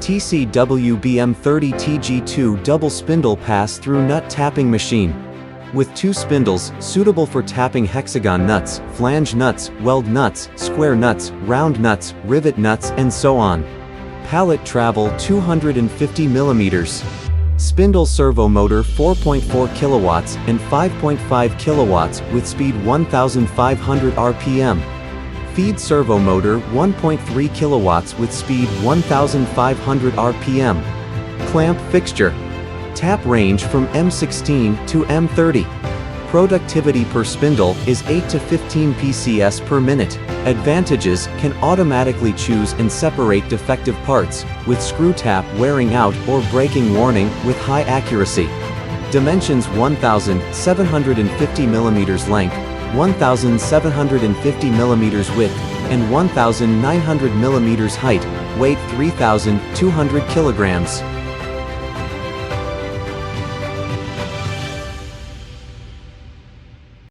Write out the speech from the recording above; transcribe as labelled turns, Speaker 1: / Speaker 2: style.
Speaker 1: TCWB M30TG2 double spindle pass-through nut tapping machine. With 2 spindles, suitable for tapping hexagon nuts, flange nuts, weld nuts, square nuts, round nuts, rivet nuts, and so on. Pallet travel 250 mm. Spindle servo motor 4.4 kilowatts and 5.5 kilowatts with speed 1500 RPM. Feed servo motor 1.3 kilowatts with speed 1500 RPM. Clamp fixture. Tap range from M16 to M30. Productivity per spindle is 8 to 15 PCS per minute. Advantages: can automatically choose and separate defective parts, with screw tap wearing out or breaking warning with high accuracy. Dimensions: 1,750 mm length, 1,750 mm width, and 1,900 mm height. Weight: 3,200 kilograms.